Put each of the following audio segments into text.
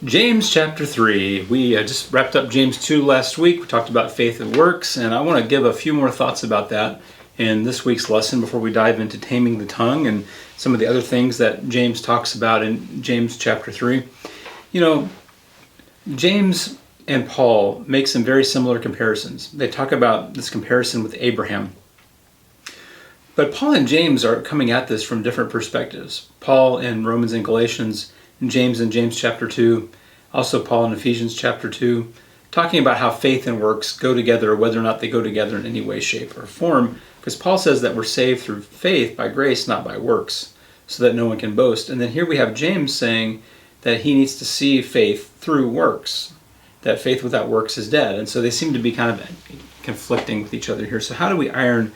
James chapter 3. We just wrapped up James 2 last week. We talked about faith and works, and I want to give a few more thoughts about that in this week's lesson before we dive into taming the tongue and some of the other things that James talks about in James chapter 3. You know, James and Paul make some very similar comparisons. They talk about this comparison with Abraham. But Paul and James are coming at this from different perspectives. Paul in Romans and Galatians, and James in James chapter 2, also Paul in Ephesians chapter 2, talking about how faith and works go together, or whether or not they go together in any way, shape, or form. Because Paul says that we're saved through faith by grace, not by works, so that no one can boast. And then here we have James saying that he needs to see faith through works, that faith without works is dead. And so they seem to be kind of conflicting with each other here. So how do we iron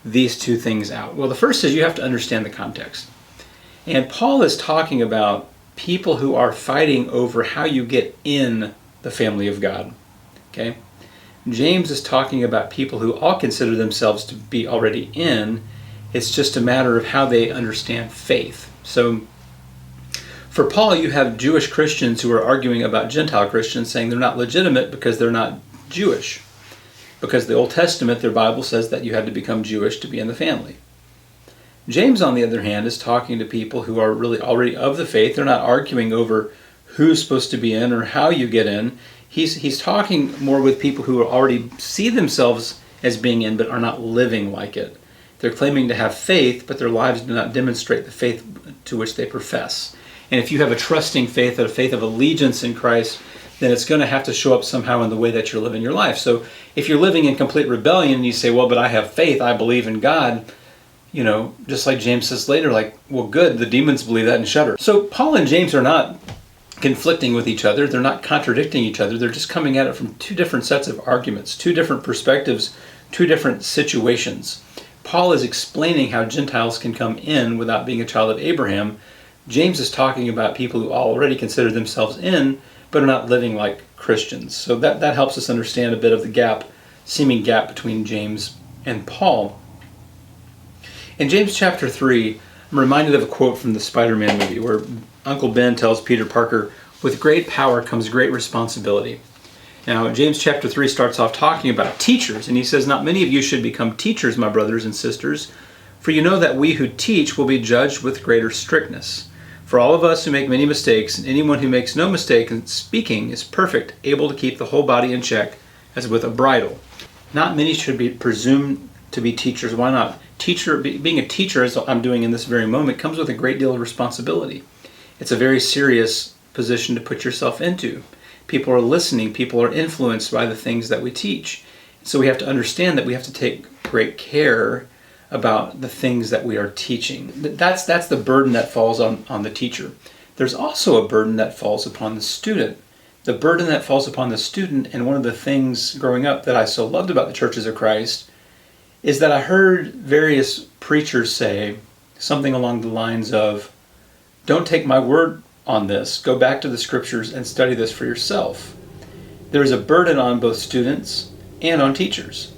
these two things out? Well, the first is you have to understand the context. And Paul is talking about people who are fighting over how you get in the family of God. Okay? James is talking about people who all consider themselves to be already in. It's just a matter of how they understand faith. So for Paul, you have Jewish Christians who are arguing about Gentile Christians, saying they're not legitimate because they're not Jewish. Because the Old Testament, their Bible says that you had to become Jewish to be in the family. James, on the other hand, is talking to people who are really already of the faith. They're not arguing over who's supposed to be in or how you get in. He's talking more with people who already see themselves as being in but are not living like it. They're claiming to have faith, but their lives do not demonstrate the faith to which they profess. And if you have a trusting faith, a faith of allegiance in Christ, then it's going to have to show up somehow in the way that you're living your life. So if you're living in complete rebellion and you say, well, but I have faith, I believe in God, you know, just like James says later, like, well, good, the demons believe that and shudder. So Paul and James are not conflicting with each other. They're not contradicting each other. They're just coming at it from two different sets of arguments, two different perspectives, two different situations. Paul is explaining how Gentiles can come in without being a child of Abraham. James is talking about people who already consider themselves in, but are not living like Christians. So that helps us understand a bit of the seeming gap between James and Paul. In James chapter 3, I'm reminded of a quote from the Spider-Man movie where Uncle Ben tells Peter Parker, with great power comes great responsibility. Now, James chapter 3 starts off talking about teachers, and he says, not many of you should become teachers, my brothers and sisters, for you know that we who teach will be judged with greater strictness. For all of us who make many mistakes, and anyone who makes no mistake in speaking is perfect, able to keep the whole body in check as with a bridle. Not many should be presumed to be teachers. Why not? Being a teacher, as I'm doing in this very moment, comes with a great deal of responsibility. It's a very serious position to put yourself into. People are listening. People are influenced by the things that we teach. So we have to understand that we have to take great care about the things that we are teaching. That's the burden that falls on the teacher. There's also a burden that falls upon the student. The burden that falls upon the student, and one of the things growing up that I so loved about the churches of Christ, is that I heard various preachers say something along the lines of, don't take my word on this, go back to the scriptures and study this for yourself. There is a burden on both students and on teachers.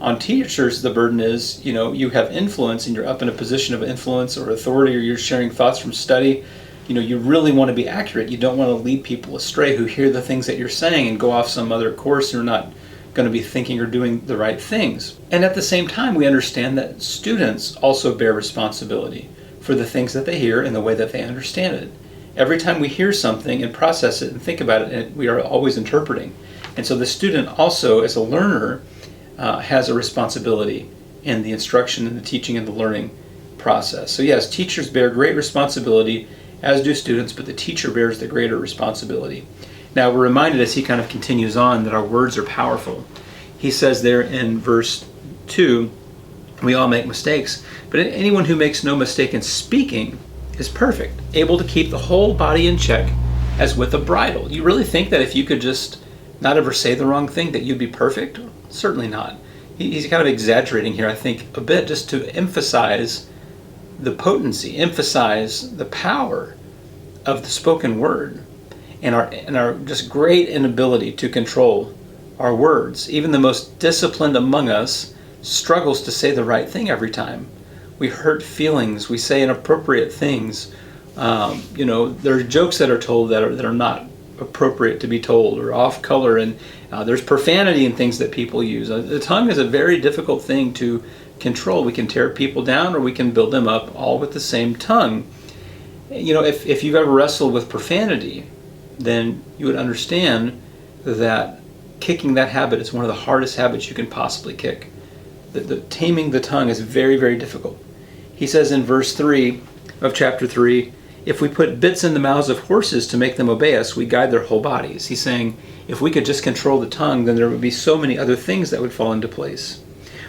On teachers, the burden is, you have influence and you're up in a position of influence or authority, or you're sharing thoughts from study. You really want to be accurate. You don't want to lead people astray who hear the things that you're saying and go off some other course and are not going to be thinking or doing the right things. And at the same time, we understand that students also bear responsibility for the things that they hear and the way that they understand it. Every time we hear something and process it and think about it, we are always interpreting. And so the student also, as a learner, has a responsibility in the instruction and the teaching and the learning process. So yes, teachers bear great responsibility, as do students, but the teacher bears the greater responsibility. Now, we're reminded as he kind of continues on that our words are powerful. He says there in verse 2, we all make mistakes, but anyone who makes no mistake in speaking is perfect, able to keep the whole body in check as with a bridle. You really think that if you could just not ever say the wrong thing that you'd be perfect? Certainly not. He's kind of exaggerating here, I think, a bit, just to emphasize the potency, emphasize the power of the spoken word. And our just great inability to control our words. Even the most disciplined among us struggles to say the right thing every time. We hurt feelings. We say inappropriate things. There are jokes that are told that are not appropriate to be told or off color, and there's profanity in things that people use. The tongue is a very difficult thing to control. We can tear people down or we can build them up, all with the same tongue. You know, if you've ever wrestled with profanity, then you would understand that kicking that habit is one of the hardest habits you can possibly kick. The taming the tongue is very, very difficult. He says in verse 3 of chapter 3, if we put bits in the mouths of horses to make them obey us, we guide their whole bodies. He's saying if we could just control the tongue, then there would be so many other things that would fall into place.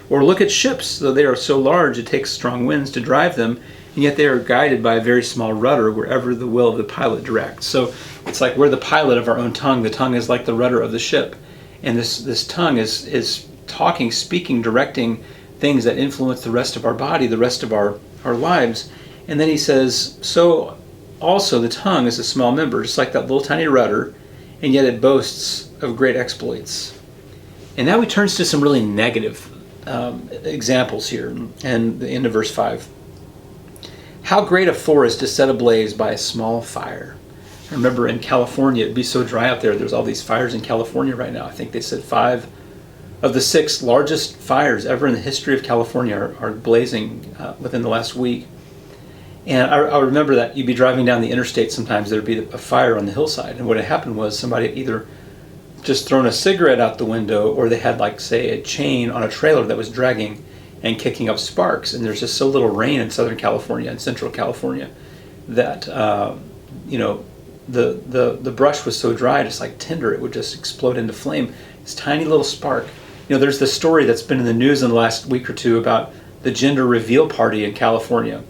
Or look at ships, though they are so large it takes strong winds to drive them, and yet they are guided by a very small rudder wherever the will of the pilot directs. So it's like we're the pilot of our own tongue. The tongue is like the rudder of the ship. And this tongue is talking, speaking, directing things that influence the rest of our body, the rest of our lives. And then he says, so also the tongue is a small member, just like that little tiny rudder, and yet it boasts of great exploits. And now he turns to some really negative examples here, and the end of verse 5. How great a forest is set ablaze by a small fire. I remember in California, it'd be so dry out there. There's all these fires in California right now. I think they said 5 of the 6 largest fires ever in the history of California are blazing within the last week. And I remember that you'd be driving down the interstate sometimes, there'd be a fire on the hillside. And what had happened was somebody had either just thrown a cigarette out the window, or they had, like, say, a chain on a trailer that was dragging and kicking up sparks. And there's just so little rain in Southern California and Central California that, the brush was so dry, just like tinder, it would just explode into flame. This tiny little spark. You know, there's this story that's been in the news in the last week or two about the gender reveal party in California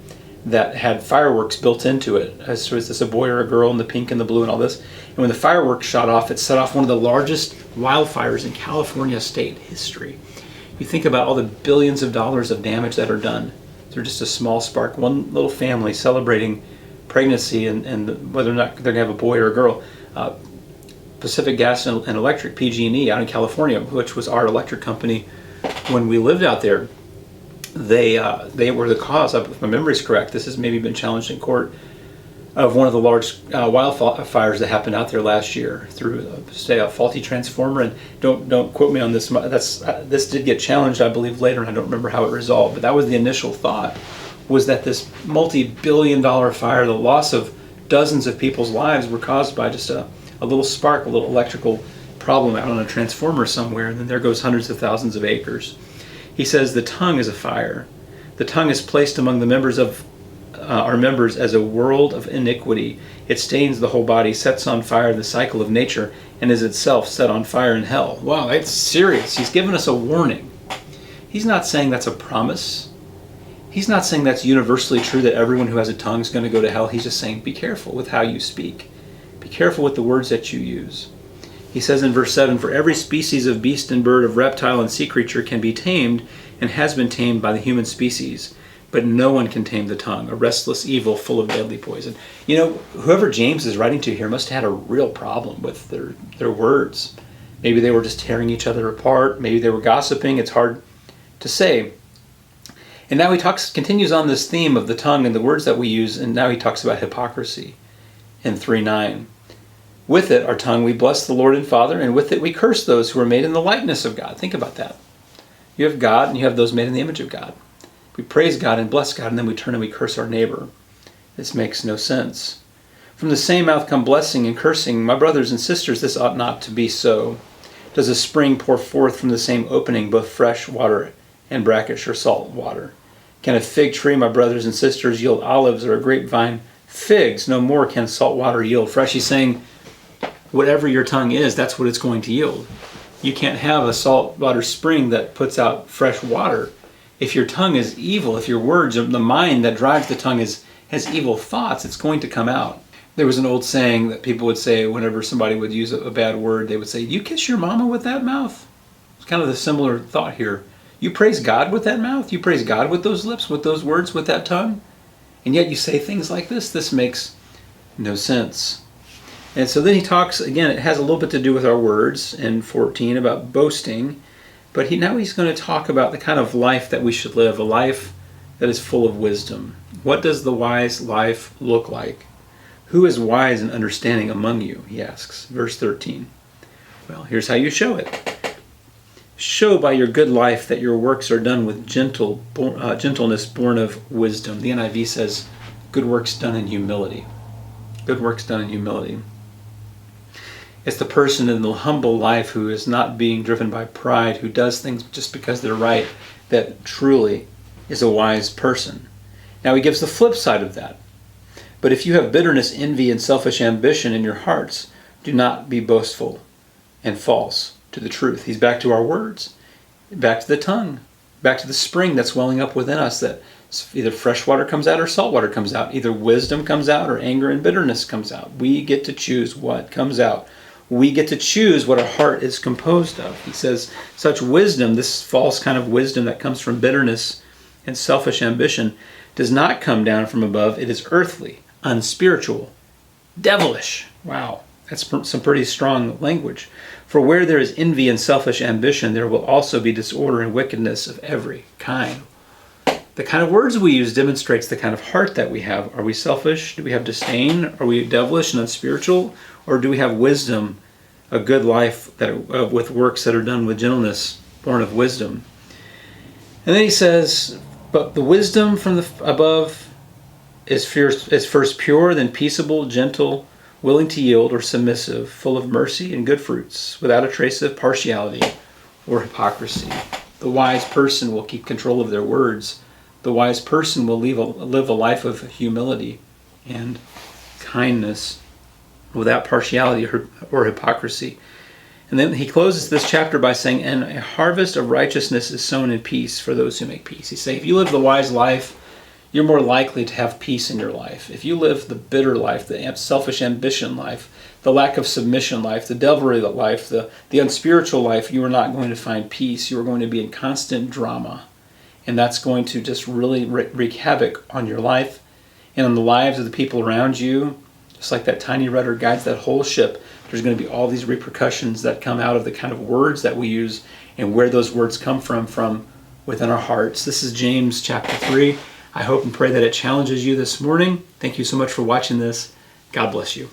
that had fireworks built into it. So is this a boy or a girl, and the pink and the blue and all this? And when the fireworks shot off, it set off one of the largest wildfires in California state history. You think about all the billions of dollars of damage that are done through just a small spark. One little family celebrating pregnancy and whether or not they're going to have a boy or a girl. Pacific Gas and Electric, PG&E, out in California, which was our electric company when we lived out there, they were the cause, if my memory is correct, this has maybe been challenged in court, of one of the large wildfires that happened out there last year through, say, a faulty transformer. And don't quote me on this. This did get challenged, I believe, later, and I don't remember how it resolved. But that was the initial thought, was that this multi-billion-dollar fire, the loss of dozens of people's lives, were caused by just a little spark, a little electrical problem out on a transformer somewhere, and then there goes hundreds of thousands of acres. He says the tongue is a fire. The tongue is placed among the members of our members as a world of iniquity. It stains the whole body, sets on fire the cycle of nature, and is itself set on fire in hell. Wow, that's serious. He's given us a warning. He's not saying that's a promise. He's not saying that's universally true, that everyone who has a tongue is going to go to hell. He's just saying be careful with how you speak. Be careful with the words that you use. He says in verse 7, for every species of beast and bird, of reptile and sea creature can be tamed and has been tamed by the human species, but no one can tame the tongue, a restless evil full of deadly poison. You know, whoever James is writing to here must have had a real problem with their words. Maybe they were just tearing each other apart. Maybe they were gossiping. It's hard to say. And now he continues on this theme of the tongue and the words that we use, and now he talks about hypocrisy in 3:9. With it, our tongue, we bless the Lord and Father, and with it we curse those who are made in the likeness of God. Think about that. You have God, and you have those made in the image of God. We praise God and bless God, and then we turn and we curse our neighbor. This makes no sense. From the same mouth come blessing and cursing. My brothers and sisters, this ought not to be so. Does a spring pour forth from the same opening both fresh water and brackish or salt water? Can a fig tree, my brothers and sisters, yield olives, or a grapevine figs? No more can salt water yield fresh. He's saying, whatever your tongue is, that's what it's going to yield. You can't have a saltwater spring that puts out fresh water. If your tongue is evil, if your words, or the mind that drives the tongue has evil thoughts, it's going to come out. There was an old saying that people would say whenever somebody would use a bad word, they would say, you kiss your mama with that mouth? It's kind of the similar thought here. You praise God with that mouth? You praise God with those lips, with those words, with that tongue? And yet you say things like this. This makes no sense. And so then he talks, again, it has a little bit to do with our words in 14 about boasting, but now he's going to talk about the kind of life that we should live, a life that is full of wisdom. What does the wise life look like? Who is wise and understanding among you? He asks. Verse 13. Well, here's how you show it. Show by your good life that your works are done with gentleness born of wisdom. The NIV says, good works done in humility. Good works done in humility. It's the person in the humble life who is not being driven by pride, who does things just because they're right, that truly is a wise person. Now he gives the flip side of that. But if you have bitterness, envy, and selfish ambition in your hearts, do not be boastful and false to the truth. He's back to our words, back to the tongue, back to the spring that's welling up within us, that either fresh water comes out or salt water comes out. Either wisdom comes out or anger and bitterness comes out. We get to choose what comes out. We get to choose what our heart is composed of. He says such wisdom, this false kind of wisdom that comes from bitterness and selfish ambition, does not come down from above. It is earthly, unspiritual, devilish. Wow, that's some pretty strong language. For where there is envy and selfish ambition, there will also be disorder and wickedness of every kind. The kind of words we use demonstrates the kind of heart that we have. Are we selfish? Do we have disdain? Are we devilish and unspiritual? Or do we have wisdom, a good life with works that are done with gentleness, born of wisdom? And then he says, but the wisdom from the above is first pure, then peaceable, gentle, willing to yield or submissive, full of mercy and good fruits, without a trace of partiality or hypocrisy. The wise person will keep control of their words. The wise person will live a life of humility and kindness without partiality or hypocrisy. And then he closes this chapter by saying, and a harvest of righteousness is sown in peace for those who make peace. He's saying, if you live the wise life, you're more likely to have peace in your life. If you live the bitter life, the selfish ambition life, the lack of submission life, the devilry life, the unspiritual life, you are not going to find peace. You are going to be in constant drama. And that's going to just really wreak havoc on your life and on the lives of the people around you. Just like that tiny rudder guides that whole ship, there's going to be all these repercussions that come out of the kind of words that we use and where those words come from within our hearts. This is James chapter 3. I hope and pray that it challenges you this morning. Thank you so much for watching this. God bless you.